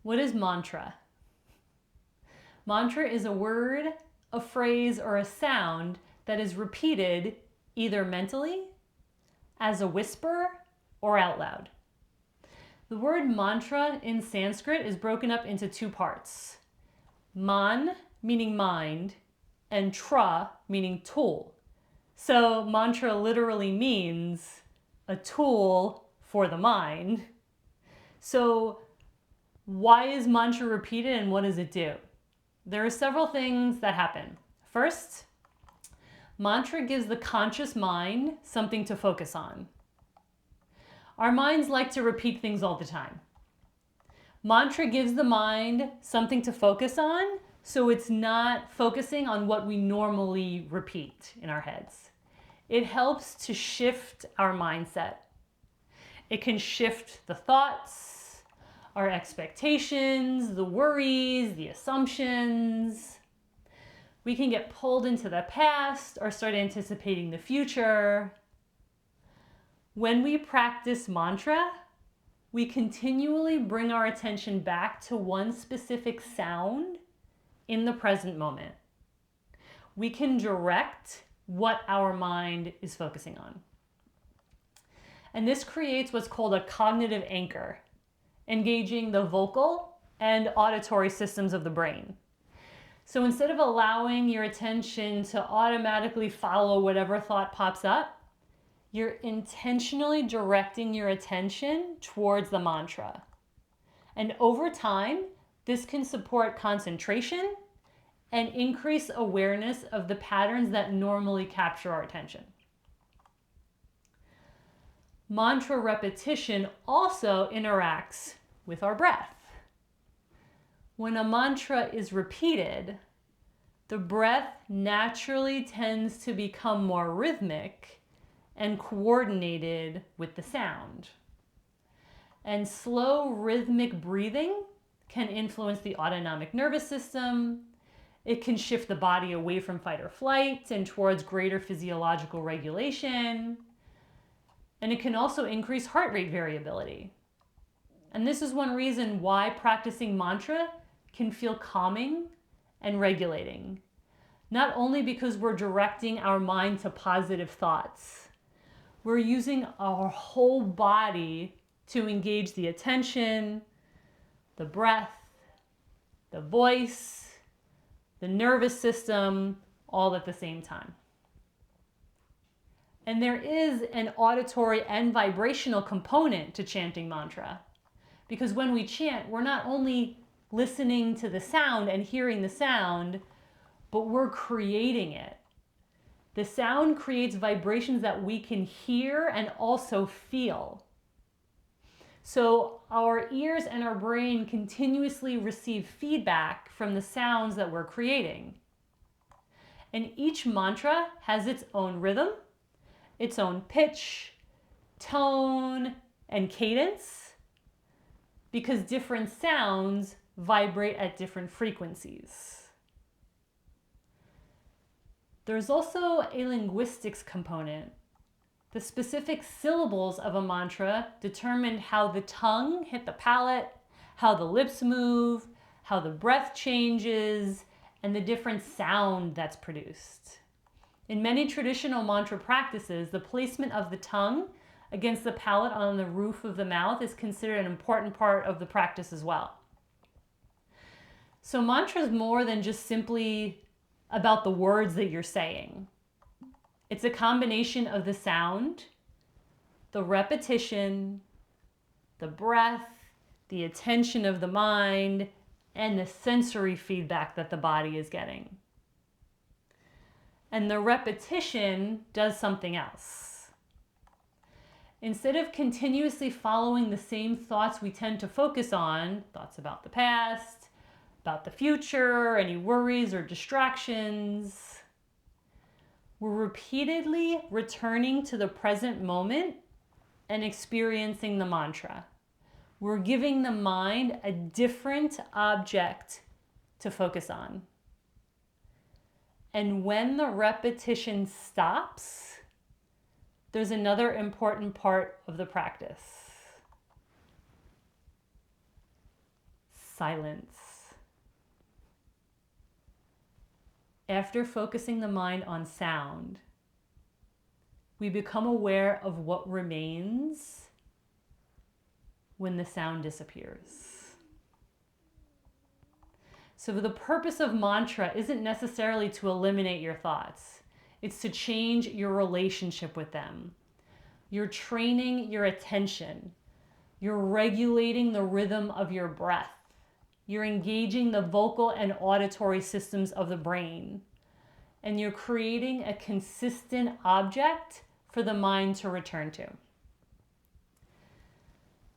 What is mantra? Mantra is a word, a phrase, or a sound that is repeated either mentally, as a whisper, or out loud. The word mantra in Sanskrit is broken up into two parts. Man, meaning mind, and tra, meaning tool. So mantra literally means a tool for the mind. So why is mantra repeated and what does it do? There are several things that happen. First, mantra gives the conscious mind something to focus on. Our minds like to repeat things all the time. Mantra gives the mind something to focus on, so it's not focusing on what we normally repeat in our heads. It helps to shift our mindset. It can shift the thoughts, our expectations, the worries, the assumptions. We can get pulled into the past or start anticipating the future. When we practice mantra, we continually bring our attention back to one specific sound in the present moment. We can direct what our mind is focusing on. And this creates what's called a cognitive anchor, engaging the vocal and auditory systems of the brain. So instead of allowing your attention to automatically follow whatever thought pops up, you're intentionally directing your attention towards the mantra. And over time, this can support concentration and increase awareness of the patterns that normally capture our attention. Mantra repetition also interacts with our breath. When a mantra is repeated, the breath naturally tends to become more rhythmic and coordinated with the sound. And slow rhythmic breathing can influence the autonomic nervous system. It can shift the body away from fight or flight and towards greater physiological regulation. And it can also increase heart rate variability. And this is one reason why practicing mantra can feel calming and regulating. Not only because we're directing our mind to positive thoughts, we're using our whole body to engage the attention, the breath, the voice, the nervous system, all at the same time. And there is an auditory and vibrational component to chanting mantra. Because when we chant, we're not only listening to the sound and hearing the sound, but we're creating it. The sound creates vibrations that we can hear and also feel. So our ears and our brain continuously receive feedback from the sounds that we're creating. And each mantra has its own rhythm, its own pitch, tone, and cadence, because different sounds vibrate at different frequencies. There's also a linguistics component. The specific syllables of a mantra determine how the tongue hit the palate, how the lips move, how the breath changes, and the different sound that's produced. In many traditional mantra practices, the placement of the tongue against the palate on the roof of the mouth is considered an important part of the practice as well. So mantra is more than just simply about the words that you're saying. It's a combination of the sound, the repetition, the breath, the attention of the mind, and the sensory feedback that the body is getting. And the repetition does something else. Instead of continuously following the same thoughts we tend to focus on, thoughts about the past, about the future, any worries or distractions, we're repeatedly returning to the present moment and experiencing the mantra. We're giving the mind a different object to focus on. And when the repetition stops, there's another important part of the practice. silence. After focusing the mind on sound, we become aware of what remains when the sound disappears. So the purpose of mantra isn't necessarily to eliminate your thoughts. It's to change your relationship with them. You're training your attention. You're regulating the rhythm of your breath. You're engaging the vocal and auditory systems of the brain. And you're creating a consistent object for the mind to return to.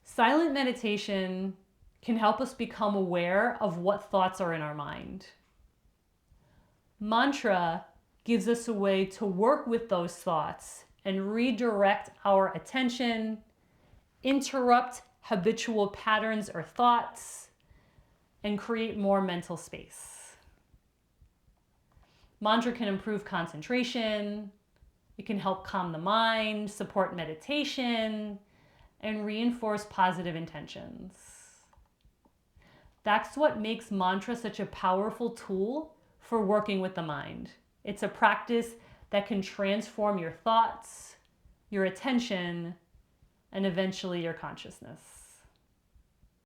Silent meditation can help us become aware of what thoughts are in our mind. Mantra gives us a way to work with those thoughts and redirect our attention, interrupt habitual patterns or thoughts, and create more mental space. Mantra can improve concentration, it can help calm the mind, support meditation, and reinforce positive intentions. That's what makes mantra such a powerful tool for working with the mind. It's a practice that can transform your thoughts, your attention, and eventually your consciousness.